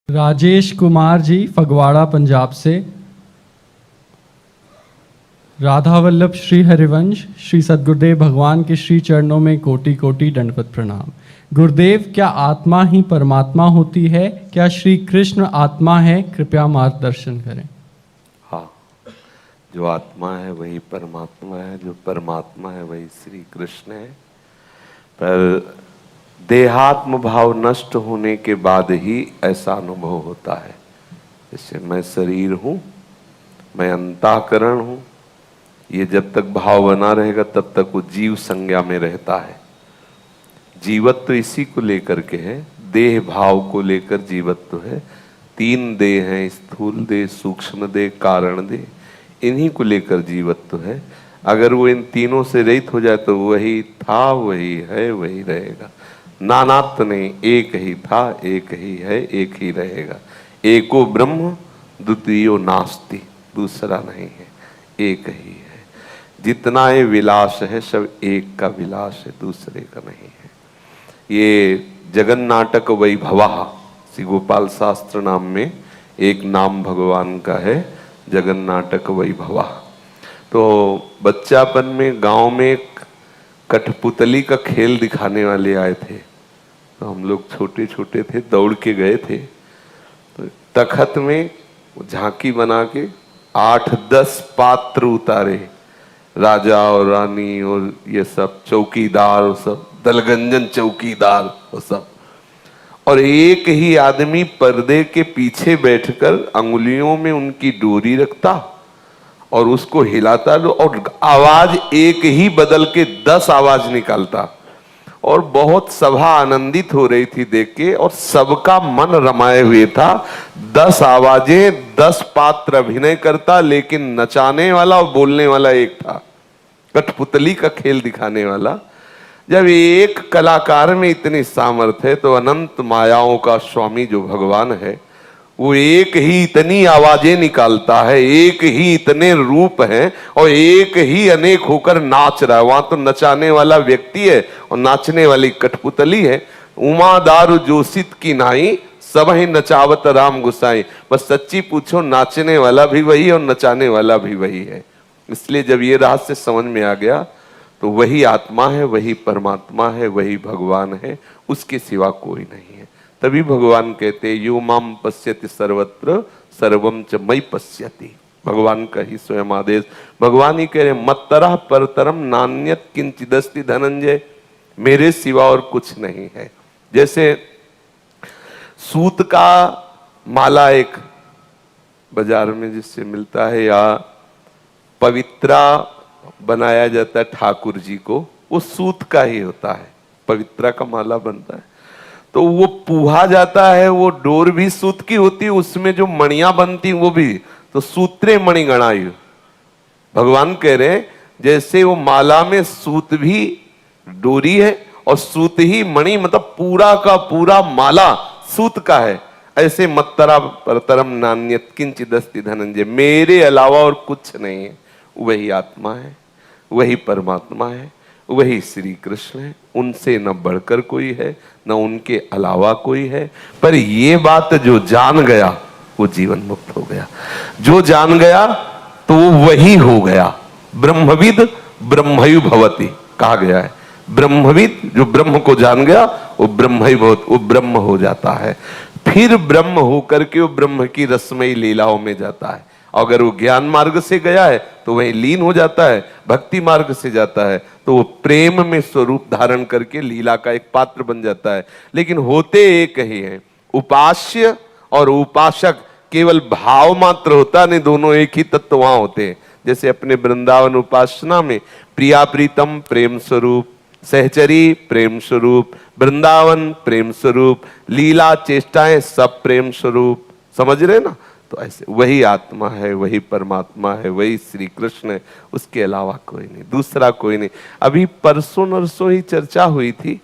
राजेश कुमार जी फगवाड़ा पंजाब से। राधा वल्लभ श्री हरिवंश श्री सद्गुरुदेव भगवान के श्री चरणों में कोटि कोटि दंडवत प्रणाम। गुरुदेव, क्या आत्मा ही परमात्मा होती है? क्या श्री कृष्ण आत्मा है? कृपया मार्गदर्शन करें। हाँ, जो आत्मा है वही परमात्मा है, जो परमात्मा है वही श्री कृष्ण है। पर देहात्म भाव नष्ट होने के बाद ही ऐसा अनुभव होता है। जैसे मैं शरीर हूँ, मैं अंतःकरण हूँ, ये जब तक भाव बना रहेगा तब तक वो जीव संज्ञा में रहता है। जीवत्व तो इसी को लेकर के है, देह भाव को लेकर जीवत्व है। तीन देह हैं, स्थूल देह, सूक्ष्म देह, कारण देह, इन्हीं को लेकर जीवत्व है। अगर वो इन तीनों से रहित हो जाए तो वही था, वही है, वही रहेगा। नानात्व नहीं, एक ही था, एक ही है, एक ही रहेगा। एको ब्रह्म द्वितीयो नास्ति, दूसरा नहीं है, एक ही है। जितना ये विलास है सब एक का विलास है, दूसरे का नहीं है। ये जगन्नाटक वैभवा, श्री गोपाल शास्त्र नाम में एक नाम भगवान का है, जगन्नाटक वैभवा। तो बच्चापन में गांव में कठपुतली का खेल दिखाने वाले आए थे, तो हम लोग छोटे छोटे थे, दौड़ के गए थे। तो तखत में झांकी बना के 8-10 पात्र उतारे, राजा और रानी और ये सब चौकीदार और सब दलगंजन चौकीदार और सब, और एक ही आदमी पर्दे के पीछे बैठकर अंगुलियों में उनकी डोरी रखता और उसको हिलाता और आवाज एक ही बदल के 10 आवाज निकालता। और बहुत सभा आनंदित हो रही थी देख के, और सबका मन रमाए हुए था। 10 आवाजें, 10 पात्र अभिनय करता, लेकिन नचाने वाला और बोलने वाला एक था, कठपुतली का खेल दिखाने वाला। जब एक कलाकार में इतनी सामर्थ्य है तो अनंत मायाओं का स्वामी जो भगवान है वो एक ही इतनी आवाजें निकालता है, एक ही इतने रूप हैं और एक ही अनेक होकर नाच रहा है। वहां तो नचाने वाला व्यक्ति है और नाचने वाली कठपुतली है। उमा दारू जोशित की नाई, सब ही नचावत राम गुसाई। बस सच्ची पूछो, नाचने वाला भी वही और नचाने वाला भी वही है। इसलिए जब ये रहस्य समझ में आ गया तो वही आत्मा है, वही परमात्मा है, वही भगवान है, उसके सिवा कोई नहीं है। तभी भगवान कहते यो माम पश्यति सर्वत्र सर्वम च मयि पश्यति। भगवान का ही स्वयं आदेश। भगवान ही कह रहे मत्तरः परतरम नान्यत् किंचिदस्ति धनंजय, मेरे सिवा और कुछ नहीं है। जैसे सूत का माला एक बाजार में जिससे मिलता है, या पवित्रा बनाया जाता है ठाकुर जी को, वो सूत का ही होता है, पवित्रा का माला बनता है। तो वो पूहा जाता है, वो डोर भी सूत की होती है, उसमें जो मणियां बनती वो भी, तो सूत्रे मणि गणायु। भगवान कह रहे हैं जैसे वो माला में सूत भी डोरी है और सूत ही मणि, मतलब पूरा का पूरा माला सूत का है, ऐसे मत्तरा परतरम नान्यत् किंचिदस्ति धनंजय, मेरे अलावा और कुछ नहीं है। वही आत्मा है, वही परमात्मा है, वही श्री कृष्ण है। उनसे न बढ़कर कोई है, न उनके अलावा कोई है। पर ये बात जो जान गया वो जीवन मुक्त हो गया। जो जान गया तो वो वही हो गया। ब्रह्मविद ब्रह्मयु भवति कहा गया है। ब्रह्मविद जो ब्रह्म को जान गया वो ब्रह्मयु भवति, वो ब्रह्म हो जाता है। फिर ब्रह्म होकर के वो ब्रह्म की रसमयी लीलाओं में जाता है। अगर वो ज्ञान मार्ग से गया है तो वही लीन हो जाता है, भक्ति मार्ग से जाता है तो वो प्रेम में स्वरूप धारण करके लीला का एक पात्र बन जाता है। लेकिन होते एक ही हैं। उपास्य और उपासक केवल भाव मात्र होता नहीं, दोनों एक ही तत्व वहां होते हैं। जैसे अपने वृंदावन उपासना में प्रिया प्रीतम प्रेम स्वरूप, सहचरी प्रेम स्वरूप, वृंदावन प्रेम स्वरूप, लीला चेष्टाएं सब प्रेम स्वरूप। समझ रहे ना? तो ऐसे वही आत्मा है, वही परमात्मा है, वही श्री कृष्ण है, उसके अलावा कोई नहीं, दूसरा कोई नहीं। अभी परसों नरसों ही चर्चा हुई थी,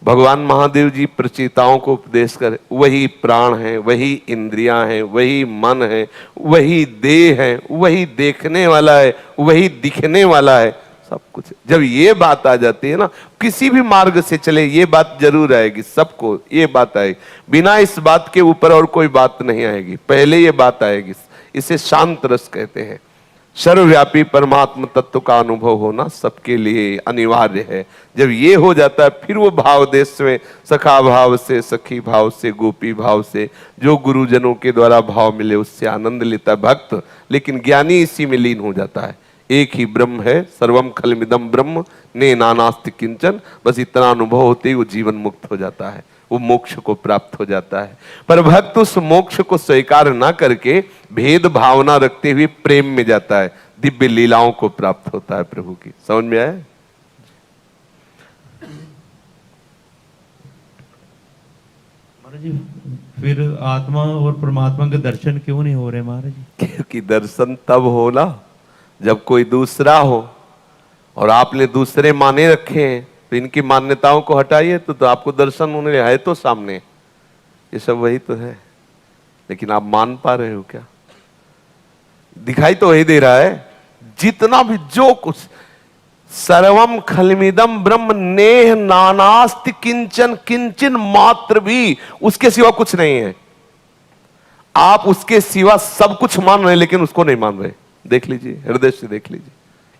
भगवान महादेव जी प्रचेताओं को उपदेश कर, वही प्राण है, वही इंद्रियां हैं, वही मन है, वही देह है, वही देखने वाला है, वही दिखने वाला है, सब कुछ है। जब ये बात आ जाती है ना, किसी भी मार्ग से चले ये बात जरूर आएगी, सबको ये बात आएगी, बिना इस बात के ऊपर और कोई बात नहीं आएगी, पहले ये बात आएगी। इसे शांत रस कहते हैं। सर्वव्यापी परमात्मा तत्व का अनुभव होना सबके लिए अनिवार्य है। जब ये हो जाता है फिर वो भाव देश में सखा भाव से, सखी भाव से, गोपी भाव से, जो गुरुजनों के द्वारा भाव मिले उससे आनंद लेता है भक्त। लेकिन ज्ञानी इसी में लीन हो जाता है। एक ही ब्रह्म है, सर्वम खलमिदम ब्रह्म ने नानास्ति किंचन, बस इतना अनुभव होते ही वो जीवन मुक्त हो जाता है, वो मोक्ष को प्राप्त हो जाता है। पर भक्त उस मोक्ष को स्वीकार ना करके भेद भावना रखते हुए प्रेम में जाता है, दिव्य लीलाओं को प्राप्त होता है प्रभु की। समझ में आया? महाराज जी, फिर आत्मा और परमात्मा के दर्शन क्यों नहीं हो रहे महाराज जी? क्योंकि दर्शन तब हो ना जब कोई दूसरा हो, और आपने दूसरे माने रखे हैं, तो इनकी मान्यताओं को हटाइए तो आपको दर्शन होने है तो सामने। ये सब वही तो है, लेकिन आप मान पा रहे हो क्या? दिखाई तो वही दे रहा है, जितना भी जो कुछ, सर्वम खलमिदम ब्रह्म नेह नानास्ति किंचन, किंचन मात्र भी उसके सिवा कुछ नहीं है। आप उसके सिवा सब कुछ मान रहे हैं लेकिन उसको नहीं मान रहे। देख लीजिए, हृदय से देख लीजिए,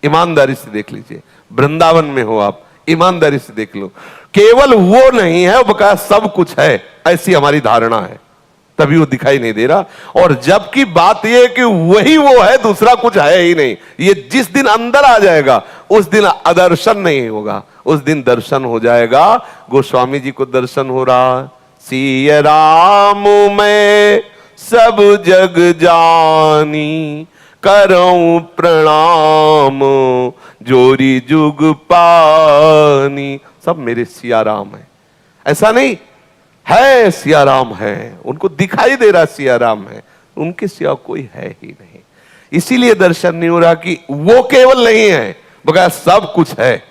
ईमानदारी से देख लीजिए। वृंदावन में हो आप, ईमानदारी से देख लो, केवल वो नहीं है, बकाया सब कुछ है, ऐसी हमारी धारणा है, तभी वो दिखाई नहीं दे रहा। और जबकि बात यह है कि वही वो है, दूसरा कुछ है ही नहीं। ये जिस दिन अंदर आ जाएगा उस दिन अदर्शन नहीं होगा, उस दिन दर्शन हो जाएगा। गोस्वामी जी को दर्शन हो रहा, सिय राम मैं सब जग जानी, करऊं प्रणाम जोरी जुग पानी। सब मेरे सिया राम है, ऐसा नहीं है, सिया राम है, उनको दिखाई दे रहा सिया राम है, उनके सिवा कोई है ही नहीं। इसीलिए दर्शन नहीं हो रहा कि वो केवल नहीं है, बगैर सब कुछ है,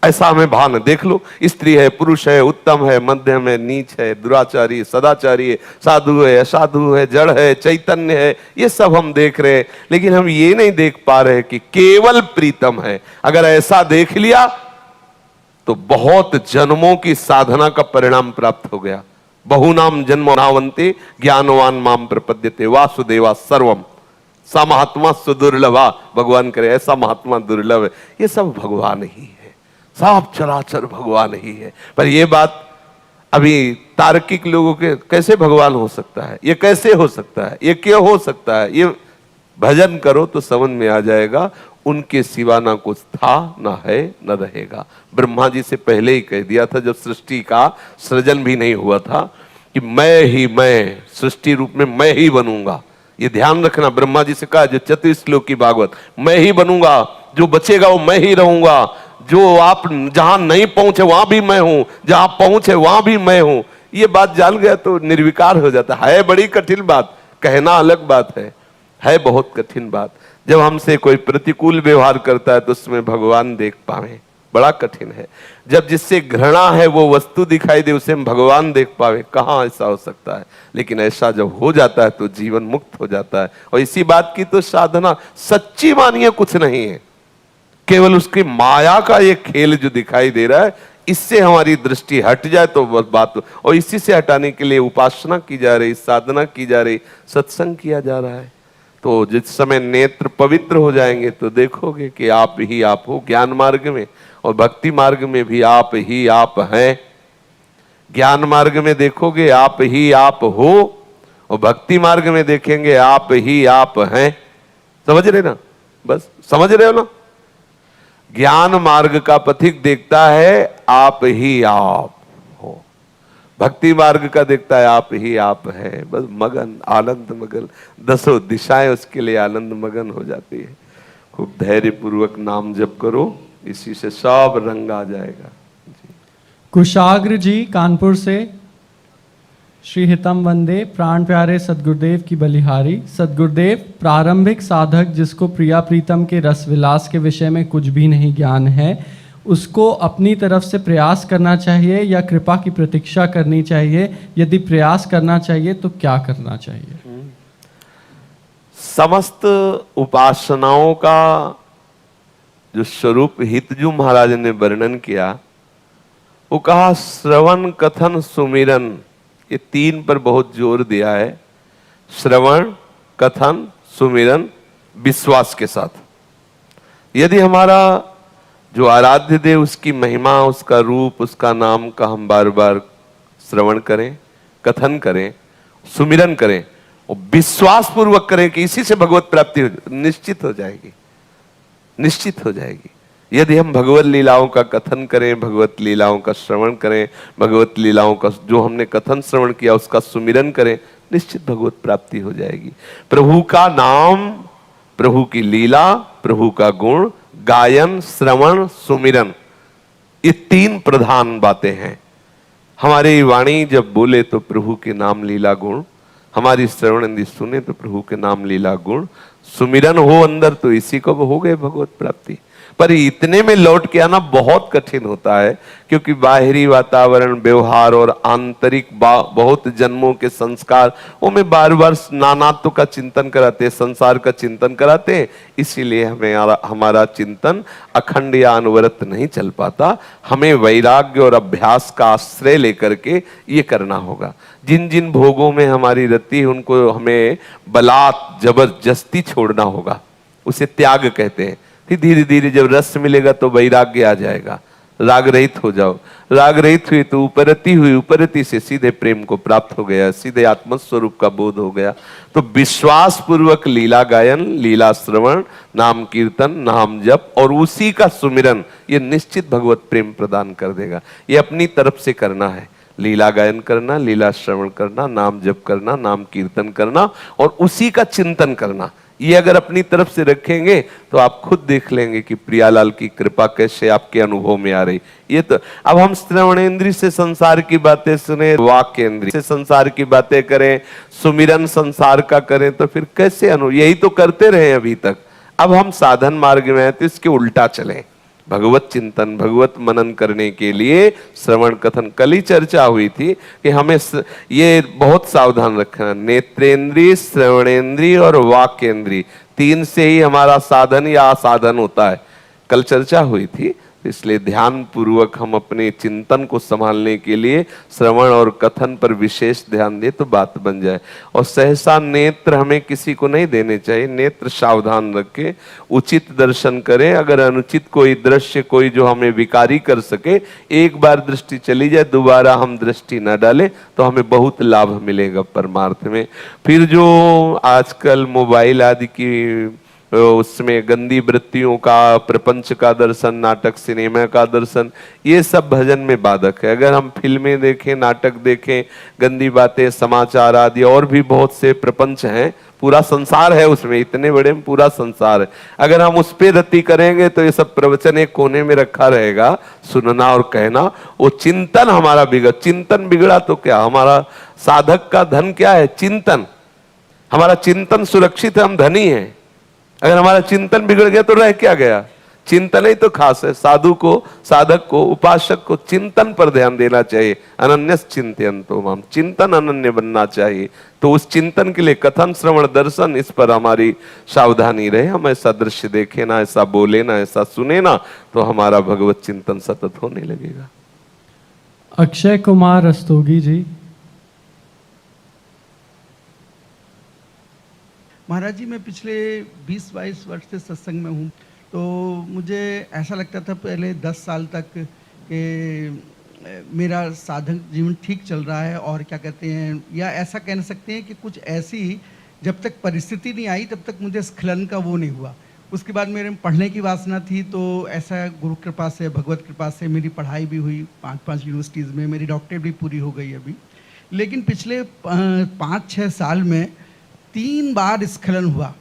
ऐसा हमें भान। देख लो, स्त्री है, पुरुष है, उत्तम है, मध्यम है, नीच है, दुराचारी, सदाचारी है, साधु है, असाधु है, जड़ है, चैतन्य है, ये सब हम देख रहे हैं। लेकिन हम ये नहीं देख पा रहे कि केवल प्रीतम है। अगर ऐसा देख लिया तो बहुत जन्मों की साधना का परिणाम प्राप्त हो गया। बहुनाम जन्म नावंते ज्ञानवान माम प्रपद्यते वासुदेवा सर्वम, सा महात्मा सुदुर्लभा। भगवान करे ऐसा महात्मा दुर्लभ है। ये सब भगवान ही है, सब चराचर भगवान ही है। पर ये बात अभी तार्किक लोगों के, कैसे भगवान हो सकता है, ये कैसे हो सकता है, ये क्यों हो सकता है, ये भजन करो तो समझ में आ जाएगा। उनके सिवा ना कुछ था, ना है, न रहेगा। ब्रह्मा जी से पहले ही कह दिया था, जब सृष्टि का सृजन भी नहीं हुआ था, कि मैं ही मैं, सृष्टि रूप में मैं ही बनूंगा। ये ध्यान रखना, ब्रह्मा जी से कहा, जो 34 श्लोक की भागवत, मैं ही बनूंगा, जो बचेगा वो मैं ही रहूंगा, जो आप जहां नहीं पहुंचे वहां भी मैं हूं, जहां पहुंचे वहां भी मैं हूं। ये बात जान गया तो निर्विकार हो जाता है। बड़ी कठिन बात, कहना अलग बात है बहुत कठिन बात। जब हमसे कोई प्रतिकूल व्यवहार करता है तो उसमें भगवान देख पावे, बड़ा कठिन है। जब जिससे घृणा है वो वस्तु दिखाई दे, उसे हम भगवान देख पावे, कहां ऐसा हो सकता है। लेकिन ऐसा जब हो जाता है तो जीवन मुक्त हो जाता है। और इसी बात की तो साधना सच्ची मानिए कुछ नहीं है, केवल उसकी माया का ये खेल जो दिखाई दे रहा है, इससे हमारी दृष्टि हट जाए तो बस बात। और इसी से हटाने के लिए उपासना की जा रही, साधना की जा रही, सत्संग किया जा रहा है। तो जिस समय नेत्र पवित्र हो जाएंगे तो देखोगे कि आप ही आप हो। ज्ञान मार्ग में और भक्ति मार्ग में भी आप ही आप हैं। ज्ञान मार्ग में देखोगे आप ही आप हो, और भक्ति मार्ग में देखेंगे आप ही आप हैं। समझ रहे ना, बस समझ रहे हो ना। ज्ञान मार्ग का पथिक देखता है आप ही आप हो, भक्ति मार्ग का देखता है आप ही आप है। बस मगन, आनंद मगन, दसों दिशाएं उसके लिए आनंद मगन हो जाती है। खूब धैर्य पूर्वक नाम जप करो, इसी से सब रंग आ जाएगा। कुशाग्र जी कानपुर से, श्री हितम वंदे, प्राण प्यारे सदगुरुदेव की बलिहारी। सदगुरुदेव, प्रारंभिक साधक जिसको प्रिया प्रीतम के रस विलास के विषय में कुछ भी नहीं ज्ञान है, उसको अपनी तरफ से प्रयास करना चाहिए या कृपा की प्रतीक्षा करनी चाहिए? यदि प्रयास करना चाहिए तो क्या करना चाहिए? समस्त उपासनाओं का जो स्वरूप हितजू महाराज ने वर्णन किया, वो कहा श्रवण कथन सुमिरन, ये तीन पर बहुत जोर दिया है। श्रवण कथन सुमिरन विश्वास के साथ। यदि हमारा जो आराध्य देव, उसकी महिमा, उसका रूप, उसका नाम का हम बार बार श्रवण करें, कथन करें, सुमिरन करें और विश्वास पूर्वक करें कि इसी से भगवत प्राप्ति निश्चित हो जाएगी, निश्चित हो जाएगी। यदि हम भगवत लीलाओं का कथन करें, भगवत लीलाओं का श्रवण करें, भगवत लीलाओं का जो हमने कथन श्रवण किया उसका सुमिरन करें, निश्चित भगवत प्राप्ति हो जाएगी। प्रभु का नाम, प्रभु की लीला, प्रभु का गुण, गायन, श्रवण, सुमिरन, ये तीन प्रधान बातें हैं। हमारी वाणी जब बोले तो प्रभु के नाम लीला गुण, हमारी श्रवण यदि सुने तो प्रभु के नाम लीला गुण, सुमिरन हो अंदर तो इसी को हो गए भगवत प्राप्ति। पर इतने में लौट के आना बहुत कठिन होता है, क्योंकि बाहरी वातावरण, व्यवहार और आंतरिक बहुत जन्मों के संस्कार वो में बार बार नानात्व का चिंतन कराते, संसार का चिंतन कराते। इसीलिए हमें हमारा चिंतन अखंड या अनवरत नहीं चल पाता। हमें वैराग्य और अभ्यास का आश्रय लेकर के ये करना होगा। जिन जिन भोगों में हमारी रति है उनको हमें बलात् जबरदस्ती छोड़ना होगा, उसे त्याग कहते हैं। फिर धीरे धीरे जब रस मिलेगा तो वैराग्य आ जाएगा, राग रहित हो जाओ। राग रहित हुई तो उपरति हुई, उपरति से सीधे प्रेम को प्राप्त हो गया, सीधे आत्मस्वरूप का बोध हो गया। तो विश्वास पूर्वक लीला गायन, लीला श्रवण, नाम कीर्तन, नाम जप और उसी का सुमिरन, ये निश्चित भगवत प्रेम प्रदान कर देगा। ये अपनी तरफ से करना है, लीला गायन करना, लीला श्रवण करना, नाम जप करना, नाम कीर्तन करना और उसी का चिंतन करना। ये अगर अपनी तरफ से रखेंगे तो आप खुद देख लेंगे कि प्रियालाल की कृपा कैसे आपके अनुभव में आ रही। ये तो अब हम श्रवणेंद्रिय से संसार की बातें सुने, वाक्येंद्रिय से संसार की बातें करें, सुमिरन संसार का करें, तो फिर कैसे यही तो करते रहे अभी तक। अब हम साधन मार्ग में हैं तो इसके उल्टा चलें। भगवत चिंतन, भगवत मनन करने के लिए श्रवण कथन, कल ही चर्चा हुई थी कि हमें ये बहुत सावधान रखना, नेत्रेंद्रिय, श्रवणेंद्रिय और वाक्येंद्रिय, तीन से ही हमारा साधन या असाधन होता है। कल चर्चा हुई थी, इसलिए ध्यान पूर्वक हम अपने चिंतन को संभालने के लिए श्रवण और कथन पर विशेष ध्यान दें तो बात बन जाए। और सहसा नेत्र हमें किसी को नहीं देने चाहिए, नेत्र सावधान रखें, उचित दर्शन करें। अगर अनुचित कोई दृश्य, कोई जो हमें विकारी कर सके, एक बार दृष्टि चली जाए, दोबारा हम दृष्टि न डालें तो हमें बहुत लाभ मिलेगा परमार्थ में। फिर जो आजकल मोबाइल आदि की उसमें गंदी वृत्तियों का, प्रपंच का दर्शन, नाटक सिनेमा का दर्शन, ये सब भजन में बाधक है। अगर हम फिल्में देखें, नाटक देखें, गंदी बातें, समाचार आदि और भी बहुत से प्रपंच हैं, पूरा संसार है उसमें, इतने बड़े में पूरा संसार है। अगर हम उस पे रति करेंगे तो ये सब प्रवचन एक कोने में रखा रहेगा, सुनना और कहना। वो चिंतन हमारा चिंतन बिगड़ा तो क्या, हमारा साधक का धन क्या है? चिंतन। हमारा चिंतन सुरक्षित है, हम धनी हैं। अगर हमारा चिंतन बिगड़ गया तो रह क्या गया? चिंतन ही तो खास है। साधु को, साधक को, उपासक को चिंतन पर ध्यान देना चाहिए। अनन्यस चिंतयन्तो माम, चिंतन अनन्य बनना चाहिए। तो उस चिंतन के लिए कथन, श्रवण, दर्शन, इस पर हमारी सावधानी रहे। हम ऐसा दृश्य देखे ना, ऐसा बोले ना, ऐसा सुने ना, तो हमारा भगवत चिंतन सतत होने लगेगा। अक्षय कुमार रस्तोगी जी। महाराज जी, मैं पिछले 20-22 वर्ष से सत्संग में हूँ, तो मुझे ऐसा लगता था पहले 10 साल तक कि मेरा साधक जीवन ठीक चल रहा है, और क्या कहते हैं, या ऐसा कह सकते हैं कि कुछ ऐसी जब तक परिस्थिति नहीं आई तब तक मुझे स्खलन का वो नहीं हुआ। उसके बाद मेरे पढ़ने की वासना थी, तो ऐसा गुरु कृपा से, भगवत कृपा से मेरी पढ़ाई भी हुई 5 यूनिवर्सिटीज़ में, मेरी डॉक्टरेट भी पूरी हो गई अभी। लेकिन पिछले 5-6 साल में 3 बार स्खलन हुआ।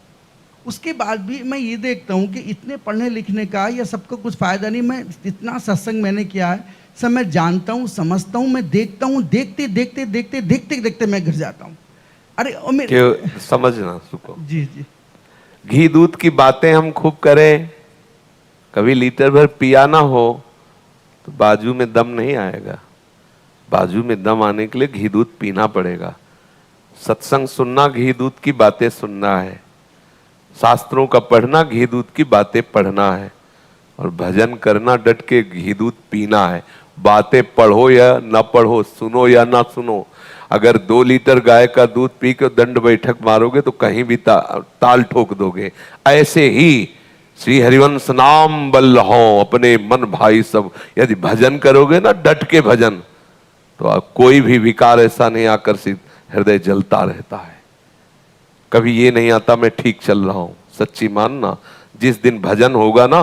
उसके बाद भी मैं ये देखता हूँ कि इतने पढ़ने लिखने का या सबको कुछ फ़ायदा नहीं। मैं इतना सत्संग मैंने किया है, सब मैं जानता हूँ, समझता हूँ, मैं देखता हूँ, देखते देखते देखते देखते देखते मैं गिर जाता हूँ। अरे मेरे समझना सुको जी जी, घी दूध की बातें हम खूब करें, कभी लीटर भर पिया ना हो तो बाजू में दम नहीं आएगा। बाजू में दम आने के लिए घी दूध पीना पड़ेगा। सत्संग सुनना घी दूध की बातें सुनना है, शास्त्रों का पढ़ना घी दूध की बातें पढ़ना है। और भजन करना डट के घी दूध पीना है। बातें पढ़ो या ना पढ़ो, सुनो या ना सुनो, अगर 2 लीटर गाय का दूध पी के दंड बैठक मारोगे तो कहीं भी ताल ठोक दोगे। ऐसे ही श्री हरिवंश नाम बल हो अपने मन भाई सब, यदि भजन करोगे ना डट के भजन, तो कोई भी विकार ऐसा नहीं आकर्षित, हृदय जलता रहता है। कभी ये नहीं आता मैं ठीक चल रहा हूं, सच्ची मानना, जिस दिन भजन होगा ना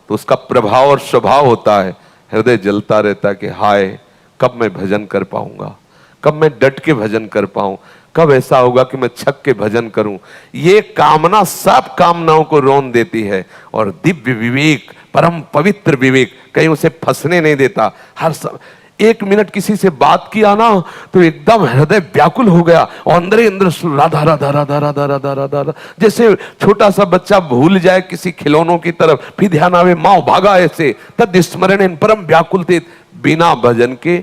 तो उसका प्रभाव और स्वभाव होता है, हृदय जलता रहता है कि हाय कब मैं भजन कर पाऊंगा, कब मैं डट के भजन कर पाऊं, कब ऐसा होगा कि मैं छक के भजन करूं। ये कामना सब कामनाओं को रौन देती है, और दिव्य विवेक, परम पवित्र विवेक कहीं उसे फंसने नहीं देता। हर 1 मिनट किसी से बात किया ना तो एकदम हृदय व्याकुल हो गया, और अंदर ही अंदर राधा राधा राधा राधा राधा राधा राधा, जैसे छोटा सा बच्चा भूल जाए किसी खिलौनों की तरफ, फिर ध्यान आवे माओ भागा, ऐसे तद स्मरण परम व्याकुल थे। बिना भजन के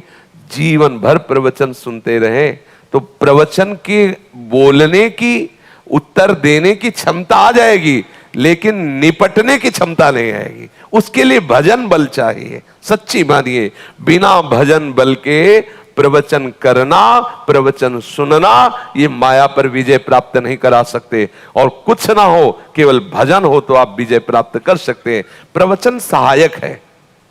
जीवन भर प्रवचन सुनते रहे तो प्रवचन के बोलने की, उत्तर देने की क्षमता आ जाएगी, लेकिन निपटने की क्षमता नहीं आएगी। उसके लिए भजन बल चाहिए। सच्ची मानिए, बिना भजन बल के प्रवचन करना, प्रवचन सुनना, ये माया पर विजय प्राप्त नहीं करा सकते। और कुछ ना हो, केवल भजन हो तो आप विजय प्राप्त कर सकते हैं। प्रवचन सहायक है,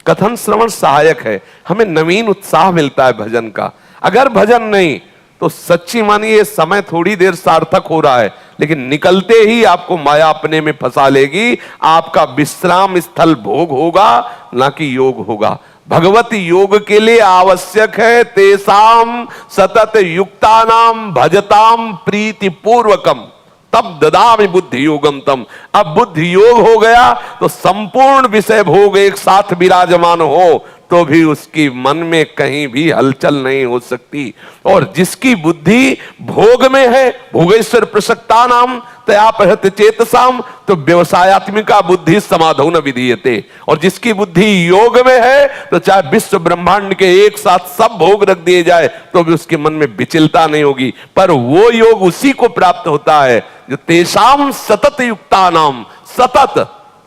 कथन श्रवण सहायक है, हमें नवीन उत्साह मिलता है भजन का। अगर भजन नहीं तो सच्ची मानिए समय थोड़ी देर सार्थक हो रहा है, लेकिन निकलते ही आपको माया अपने में फंसा लेगी। आपका विश्राम स्थल भोग होगा, ना कि योग होगा। भगवत योग के लिए आवश्यक है तेसाम सतत युक्तानाम भजताम प्रीति पूर्वकम तब ददामि बुद्धि योगम तम। अब बुद्धि योग हो गया तो संपूर्ण विषय भोग एक साथ विराजमान हो तो भी उसकी मन में कहीं भी हलचल नहीं हो सकती। और जिसकी बुद्धि भोग में है, भोगेश्वर प्रसक्ता नाम तयापहत चेतसाम, तो व्यवसायत्मिका बुद्धि समाधौ न विधीयते। और जिसकी बुद्धि योग में है तो चाहे विश्व ब्रह्मांड के एक साथ सब भोग रख दिए जाए तो भी उसके मन में विचलता नहीं होगी। पर वो योग उसी को प्राप्त होता है जो तेषाम सतत युक्तानाम,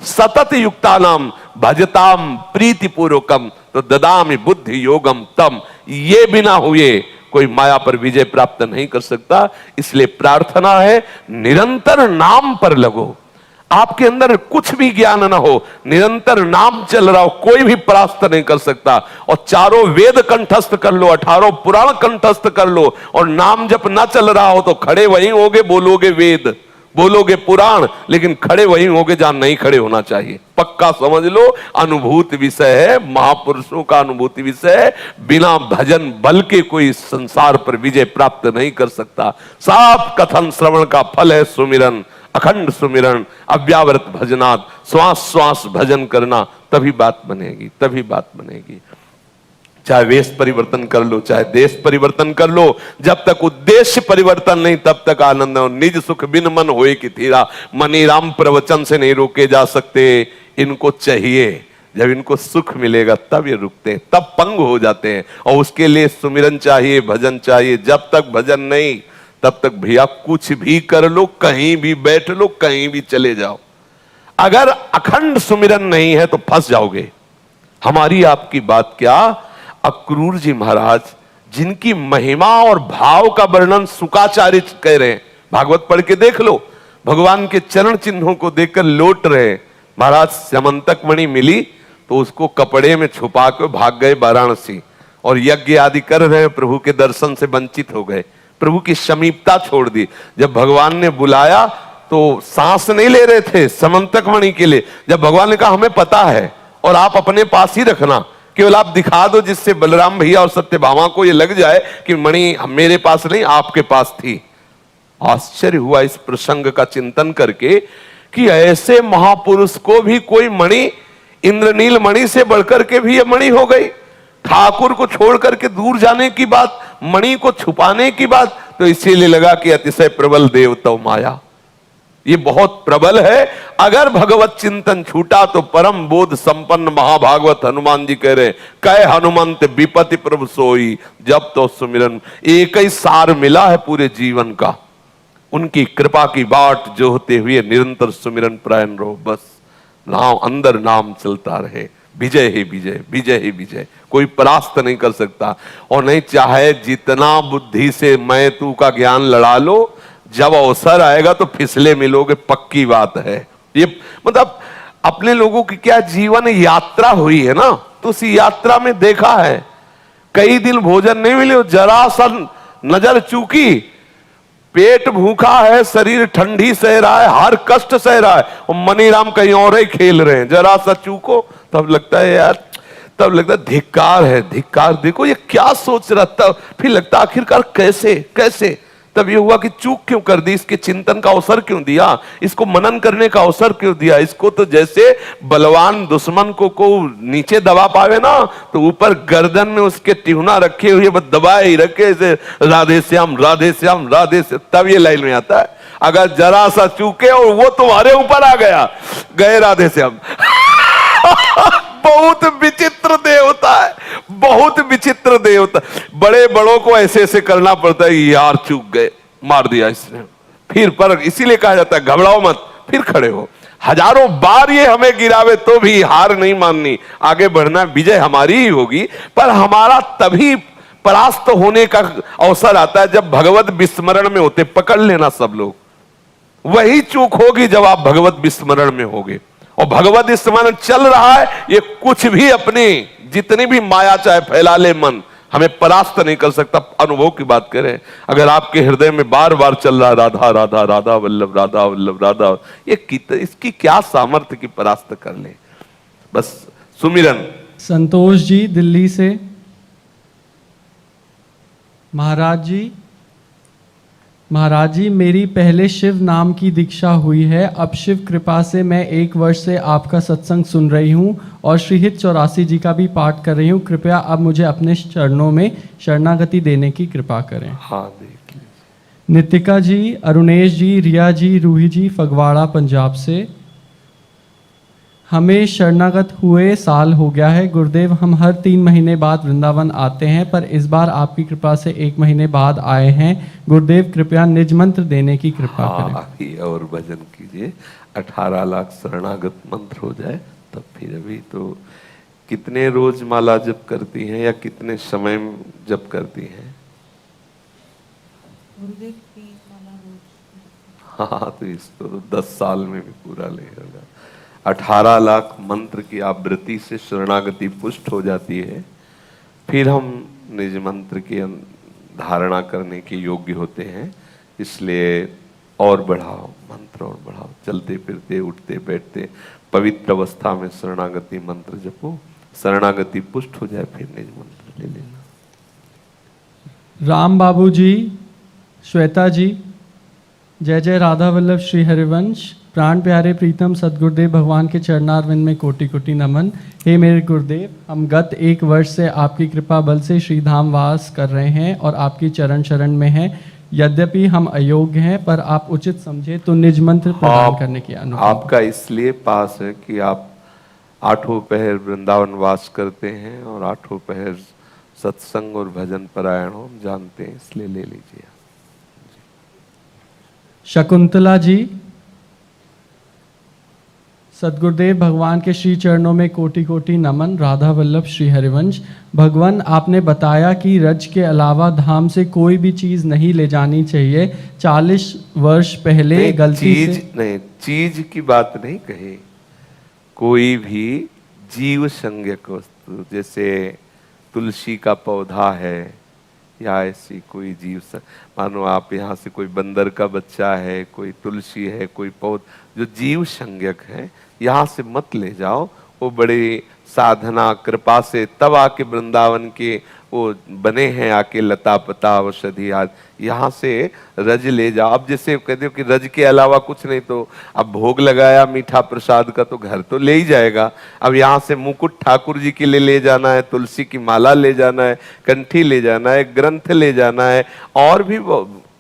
सतत युक्तानाम भजताम प्रीति पूर्वकम तो ददामि बुद्धि योगम तम। ये बिना हुए कोई माया पर विजय प्राप्त नहीं कर सकता। इसलिए प्रार्थना है निरंतर नाम पर लगो। आपके अंदर कुछ भी ज्ञान ना हो, निरंतर नाम चल रहा हो, कोई भी परास्त नहीं कर सकता। और 4 वेद कंठस्थ कर लो, 18 पुराण कंठस्थ कर लो, और नाम जप ना चल रहा हो तो खड़े वहीं होगे, बोलोगे वेद, बोलोगे पुराण, लेकिन खड़े वहीं होगे जहां नहीं खड़े होना चाहिए। पक्का समझ लो, अनुभूति विषय है, महापुरुषों का अनुभूति विषय है। बिना भजन बल के कोई संसार पर विजय प्राप्त नहीं कर सकता। साफ कथन श्रवण का फल है सुमिरन, अखंड सुमिरन, अव्यावृत भजनात्, श्वास श्वास भजन करना, तभी बात बनेगी, तभी बात बनेगी। चाहे वेश परिवर्तन कर लो, चाहे देश परिवर्तन कर लो, जब तक उद्देश्य परिवर्तन नहीं तब तक आनंद। और निज सुख बिन मन होए कि थीरा, मनी राम प्रवचन से नहीं रोके जा सकते। इनको चाहिए, जब इनको सुख मिलेगा तब ये रुकते हैं, तब पंग हो जाते हैं। और उसके लिए सुमिरन चाहिए, भजन चाहिए। जब तक भजन नहीं तब तक भैया कुछ भी कर लो, कहीं भी बैठ लो, कहीं भी चले जाओ। अगर अखंड सुमिरन नहीं है तो फंस जाओगे। हमारी आपकी बात क्या, अक्रूर जी महाराज जिनकी महिमा और भाव का वर्णन शुकाचार्य कह रहे हैं, भागवत पढ़ के देख लो, भगवान के चरण चिन्हों को देखकर लौट रहे। महाराज समंतक मणि मिली तो उसको कपड़े में छुपा कर भाग गए वाराणसी, और यज्ञ आदि कर रहे हैं, प्रभु के दर्शन से वंचित हो गए, प्रभु की समीपता छोड़ दी। जब भगवान ने बुलाया तो सांस नहीं ले रहे थे समंतक मणि के लिए। जब भगवान ने कहा हमें पता है और आप अपने पास ही रखना, केवल आप दिखा दो जिससे बलराम भैया और सत्यभामा को ये लग जाए कि मणि मेरे पास नहीं आपके पास थी। आश्चर्य हुआ इस प्रसंग का चिंतन करके कि ऐसे महापुरुष को भी कोई मणि, इंद्रनील मणि से बढ़कर के भी ये मणि हो गई। ठाकुर को छोड़ करके दूर जाने की बात, मणि को छुपाने की बात, तो इसीलिए लगा कि अतिशय प्रबल देवता माया, ये बहुत प्रबल है। अगर भगवत चिंतन छूटा तो परम बोध संपन्न महाभागवत हनुमान जी कह रहे, कह हनुमंत विपति प्रभु सोई, जब तो सुमिरन। एक ही सार मिला है पूरे जीवन का, उनकी कृपा की बाट जोहते हुए निरंतर सुमिरन प्रायण रहो, बस नाम अंदर नाम चलता रहे, विजय ही विजय, विजय ही विजय, कोई परास्त नहीं कर सकता। और नहीं चाहे जितना बुद्धि से मैं तू का ज्ञान लड़ा लो, जब अवसर आएगा तो फिसले मिलोगे, पक्की बात है ये। मतलब अपने लोगों की क्या जीवन यात्रा हुई है ना, तो उस यात्रा में देखा है कई दिन भोजन नहीं मिले, जरा सा नजर चूकी, पेट भूखा है, शरीर ठंडी सह रहा है, हर कष्ट सह रहा है, और मनीराम कहीं और ही खेल रहे हैं, जरा सा चूको तब लगता है यार, तब लगता है धिक्कार है, धिक्कार, देखो ये क्या सोच रहा था। फिर लगता आखिरकार कैसे कैसे, तब ये हुआ कि चूक क्यों कर दी, इसके चिंतन का अवसर क्यों दिया, इसको मनन करने का अवसर क्यों दिया। इसको तो जैसे बलवान दुश्मन को नीचे दबा पावे ना, तो ऊपर गर्दन में उसके टिहुना रखे हुए बस दबाए ही रखे, ऐसे राधे श्याम राधे श्याम राधे श्याम, तब ये लाइन में आता है। अगर जरा सा चूके और वो तुम्हारे ऊपर आ गया, गए राधे श्याम। बहुत विचित्र देवता है, बहुत विचित्र देवता। बड़े बड़ों को ऐसे ऐसे करना पड़ता है, यार चूक गए, मार दिया इसने, फिर पर इसीलिए कहा जाता है घबराओ मत, फिर खड़े हो। हजारों बार ये हमें गिरावे तो भी हार नहीं माननी, आगे बढ़ना, विजय हमारी ही होगी। पर हमारा तभी परास्त होने का अवसर आता है जब भगवत विस्मरण में होते। पकड़ लेना सब लोग, वही चूक होगी जब आप भगवत विस्मरण में होगे। और भगवत स्मरण चल रहा है, ये कुछ भी अपनी जितनी भी माया चाहे फैला ले मन, हमें परास्त नहीं कर सकता। अनुभव की बात करें, अगर आपके हृदय में बार बार चल रहा राधा राधा राधा वल्लभ राधा वल्लभ राधा, ये इसकी क्या सामर्थ्य की परास्त कर ले, बस सुमिरन। संतोष जी दिल्ली से, महाराज जी मेरी पहले शिव नाम की दीक्षा हुई है। अब शिव कृपा से मैं 1 वर्ष से आपका सत्संग सुन रही हूँ और श्रीहित 84 जी का भी पाठ कर रही हूँ। कृपया अब मुझे अपने चरणों में शरणागति देने की कृपा करें। हाँ देख लीजिए। नितिका जी, अरुणेश जी, रिया जी, रूही जी फगवाड़ा पंजाब से, हमें शरणागत हुए साल हो गया है गुरुदेव। हम हर 3 महीने बाद वृंदावन आते हैं, पर इस बार आपकी कृपा से 1 महीने बाद आए हैं। गुरुदेव कृपया निज मंत्र देने की कृपा करें। और भजन कीजिए, 18 लाख शरणागत मंत्र हो जाए तब फिर। अभी तो कितने रोज माला जप करती हैं या कितने समय जप करती हैं? हाँ तो इसको तो 10 साल में भी पूरा नहीं होगा। 18 लाख मंत्र की आवृत्ति से शरणागति पुष्ट हो जाती है, फिर हम निज मंत्र की धारणा करने के योग्य होते हैं। इसलिए और बढ़ाओ मंत्र, और बढ़ाओ, चलते फिरते उठते बैठते पवित्र अवस्था में शरणागति मंत्र जपो, शरणागति पुष्ट हो जाए फिर निज मंत्र ले लेना। राम बाबू जी, श्वेता जी, जय जय राधा वल्लभ श्री हरिवंश। प्राण प्यारे प्रीतम सदगुरुदेव भगवान के चरणारविंद में कोटि कोटि नमन। हे मेरे गुरुदेव, हम गत 1 वर्ष से आपकी कृपा बल से श्री धाम वास कर रहे हैं और आपकी चरण शरण में हैं। यद्यपि हम अयोग्य हैं, पर आप उचित समझे तो निज मंत्र प्रदान करने की अनुमति। आपका इसलिए पास है कि आप 8 पहर वृंदावन वास करते हैं और 8 पहर सत्संग और भजन परायण हो, हम जानते हैं, इसलिए ले लीजिए। शकुंतला जी, सदगुरुदेव भगवान के श्री चरणों में कोटि कोटि नमन। राधा वल्लभ श्री हरिवंश। भगवान, आपने बताया कि रज के अलावा धाम से कोई भी चीज नहीं ले जानी चाहिए। 40 वर्ष पहले गलती से नहीं, चीज की बात नहीं कही, कोई भी जीव संज्ञक वस्तु, जैसे तुलसी का पौधा है या ऐसी कोई जीव, मानो आप यहाँ से कोई बंदर का बच्चा है, कोई तुलसी है, कोई पौध जो जीव संज्ञक है, यहाँ से मत ले जाओ। वो बड़े साधना कृपा से तब आके वृंदावन के वो बने हैं, आके लता पता औषधि आदि, यहाँ से रज ले जाओ। अब जैसे कहते हो कि रज के अलावा कुछ नहीं, तो अब भोग लगाया मीठा प्रसाद का तो घर तो ले ही जाएगा। अब यहाँ से मुकुट ठाकुर जी के लिए ले जाना है, तुलसी की माला ले जाना है, कंठी ले जाना है, ग्रंथ ले जाना है, और भी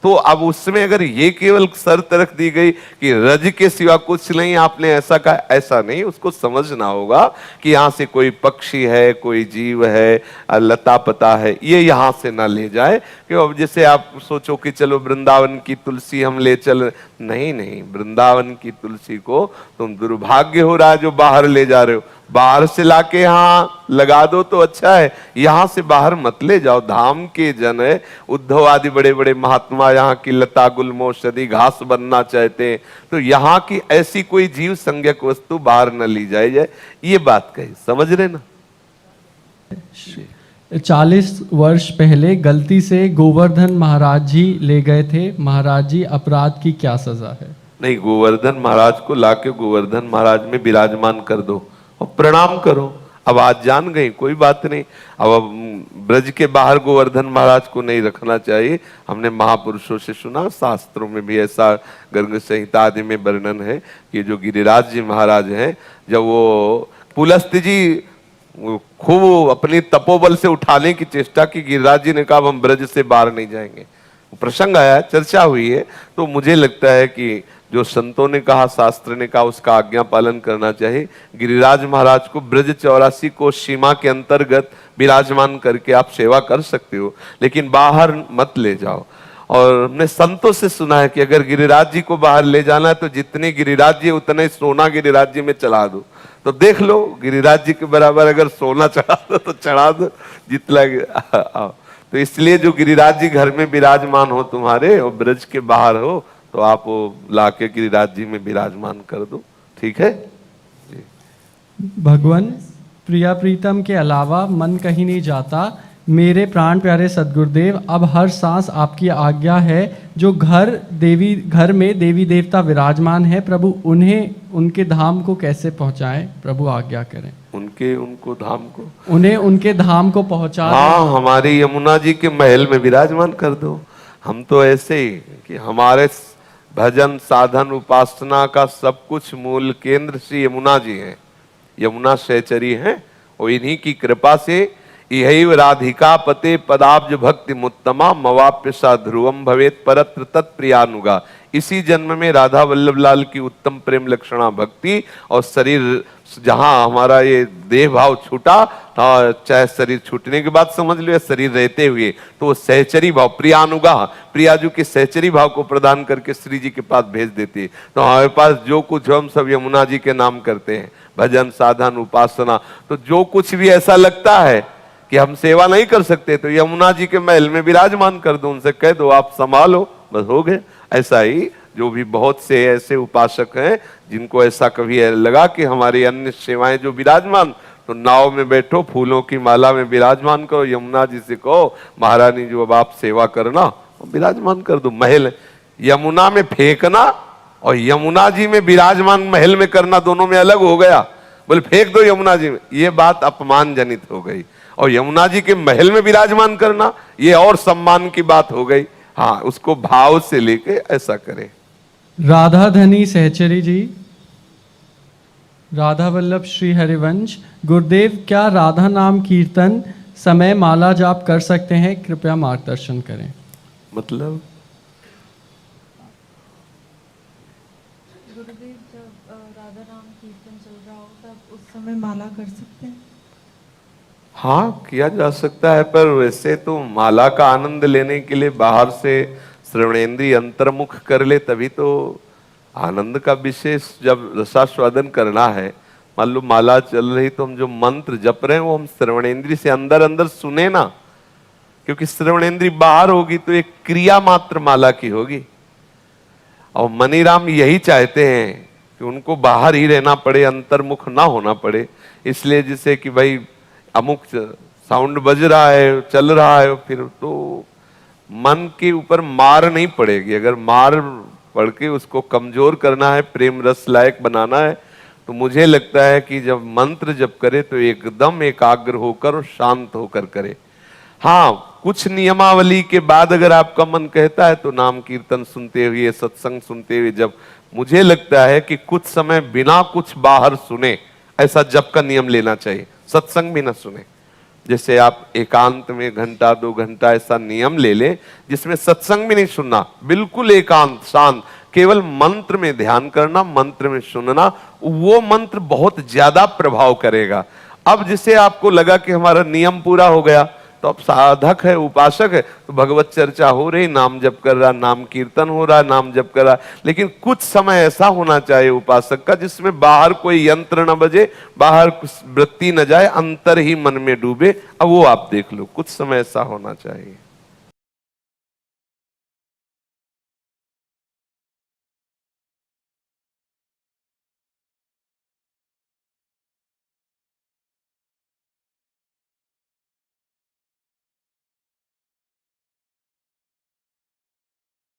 तो अब उसमें अगर ये केवल शर्त रख दी गई कि रज के सिवा कुछ नहीं, आपने ऐसा कहा, ऐसा नहीं, उसको समझना होगा कि यहाँ से कोई पक्षी है, कोई जीव है, लता पता है, ये यहाँ से ना ले जाए कि अब जैसे आप सोचो कि चलो वृंदावन की तुलसी हम ले चल, नहीं नहीं, वृंदावन की तुलसी को तुम दुर्भाग्य हो रहा है जो बाहर ले जा रहे हो, बाहर से लाके यहाँ लगा दो तो अच्छा है, यहाँ से बाहर मत ले जाओ। धाम के जन है, उद्धव आदि बड़े बड़े महात्मा यहाँ की लता गुलमोषधि घास बनना चाहते हैं, तो यहाँ की ऐसी कोई जीव संज्ञक वस्तु बाहर न ली जाए, ये बात कही, समझ रहे ना। 40 वर्ष पहले गलती से गोवर्धन महाराज जी ले गए थे, महाराज जी अपराध की क्या सजा है? नहीं, गोवर्धन महाराज को लाके गोवर्धन महाराज में विराजमान कर दो और प्रणाम करो। अब आज जान गई, कोई बात नहीं। अब ब्रज के बाहर गोवर्धन महाराज को नहीं रखना चाहिए, हमने महापुरुषों से सुना, शास्त्रों में भी ऐसा गर्ग संहिता आदि में वर्णन है कि जो गिरिराज जी महाराज हैं, जब वो पुलस्त जी खूब अपनी तपोबल से उठाने की चेष्टा की, गिरिराज जी ने कहा हम ब्रज से बाहर नहीं जाएंगे। प्रसंग आया, चर्चा हुई है, तो मुझे लगता है कि जो संतों ने कहा, शास्त्र ने कहा, उसका आज्ञा पालन करना चाहिए। गिरिराज महाराज को ब्रज 84 को सीमा के अंतर्गत विराजमान करके आप सेवा कर सकते हो, लेकिन बाहर मत ले जाओ। और हमने संतों से सुना है कि अगर गिरिराज जी को बाहर ले जाना है तो जितने गिरिराज जी उतने सोना गिरिराज जी में चढ़ा दो। तो देख लो, गिरिराज जी के बराबर अगर सोना चढ़ा दो तो चढ़ा दो जितना। तो इसलिए जो गिरिराज जी घर में विराजमान हो तुम्हारे और ब्रज के बाहर हो, तो आप वो लाके गिरिराज जी में विराजमान कर दो, ठीक है जी। भगवान प्रिया प्रीतम के अलावा मन कहीं नहीं जाता। मेरे प्राण प्यारे सदगुरुदेव, अब हर सांस आपकी आज्ञा है। जो घर में देवी देवता विराजमान है, प्रभु उन्हें उनके धाम को कैसे पहुंचाएं? प्रभु आज्ञा करें। उनको धाम को, उन्हें उनके धाम को पहुंचा। हाँ, हमारी यमुना जी के महल में विराजमान कर दो। हम तो ऐसे ही कि हमारे भजन साधन उपासना का सब कुछ मूल केंद्र श्री यमुना जी हैं, यमुना सहचरी हैं, और इन्हीं की कृपा से यही राधिका पते पदाब्ज भक्ति मुत्तमा मवाप्य सा ध्रुवम भवेत परत्र तत्प्रियानुगा। इसी जन्म में राधा वल्लभ लाल की उत्तम प्रेम लक्षणा भक्ति, और शरीर जहां हमारा ये देह भाव छूटा, चाहे शरीर छूटने के बाद समझ लो या शरीर रहते हुए, तो वो सहचरी भाव प्रियानुगा, प्रियाजू के सहचरी भाव को प्रदान करके श्री जी के पास भेज देती है। तो हमारे पास जो कुछ हम सब यमुना जी के नाम करते हैं, भजन साधन उपासना, तो जो कुछ भी ऐसा लगता है कि हम सेवा नहीं कर सकते, तो यमुना जी के महल में विराजमान कर दो, उनसे कह दो आप संभालो, बस हो गए। ऐसा ही जो भी बहुत से ऐसे उपासक हैं जिनको ऐसा कभी लगा कि हमारी अन्य सेवाएं जो विराजमान, तो नाव में बैठो, फूलों की माला में विराजमान करो, यमुना जी से कहो महारानी जो अब आप सेवा करना, विराजमान कर दो। महल यमुना में फेंकना और यमुना जी में विराजमान महल में करना, दोनों में अलग हो गया। बोले फेंक दो यमुना जी में, ये बात अपमान जनित हो गई, और यमुना जी के महल में विराजमान करना ये और सम्मान की बात हो गई। हाँ, उसको भाव से लेके ऐसा करें। राधा धनी सहचरी जी, राधा वल्लभ श्री हरिवंश, गुरुदेव क्या राधा नाम कीर्तन समय माला जाप कर सकते हैं? कृपया मार्गदर्शन करें। मतलब गुरुदेव जब राधा नाम कीर्तन चल रहा हो तब उस समय माला कर सकते हैं? हाँ, किया जा सकता है, पर वैसे तो माला का आनंद लेने के लिए बाहर से श्रवणेन्द्रिय अंतर्मुख कर ले, तभी तो आनंद का विशेष जब रसास्वादन करना है। मान लो माला चल रही तो हम जो मंत्र जप रहे हैं वो हम श्रवणेन्द्रिय से अंदर अंदर सुने ना, क्योंकि श्रवणेन्द्रिय बाहर होगी तो एक क्रिया मात्र माला की होगी, और मनीराम यही चाहते हैं कि उनको बाहर ही रहना पड़े, अंतर्मुख ना होना पड़े। इसलिए जैसे कि भाई अमुक साउंड बज रहा है, चल रहा है, फिर तो मन के ऊपर मार नहीं पड़ेगी। अगर मार पड़ के उसको कमजोर करना है, प्रेम रस लायक बनाना है, तो मुझे लगता है कि जब मंत्र जप करे तो एकदम एकाग्र होकर और शांत होकर करे। हाँ, कुछ नियमावली के बाद अगर आपका मन कहता है तो नाम कीर्तन सुनते हुए, सत्संग सुनते हुए, जब मुझे लगता है कि कुछ समय बिना कुछ बाहर सुने ऐसा जप का नियम लेना चाहिए, सत्संग भी ना सुने, जैसे आप एकांत में घंटा 2 घंटा ऐसा नियम ले लें जिसमें सत्संग भी नहीं सुनना, बिल्कुल एकांत शांत, केवल मंत्र में ध्यान करना, मंत्र में सुनना, वो मंत्र बहुत ज्यादा प्रभाव करेगा। अब जिसे आपको लगा कि हमारा नियम पूरा हो गया, तो अब साधक है, उपासक है, तो भगवत चर्चा हो रही, नाम जप कर रहा, नाम कीर्तन हो रहा, नाम जप कर रहा, लेकिन कुछ समय ऐसा होना चाहिए उपासक का जिसमें बाहर कोई यंत्र न बजे, बाहर वृत्ति न जाए, अंतर ही मन में डूबे। अब वो आप देख लो, कुछ समय ऐसा होना चाहिए।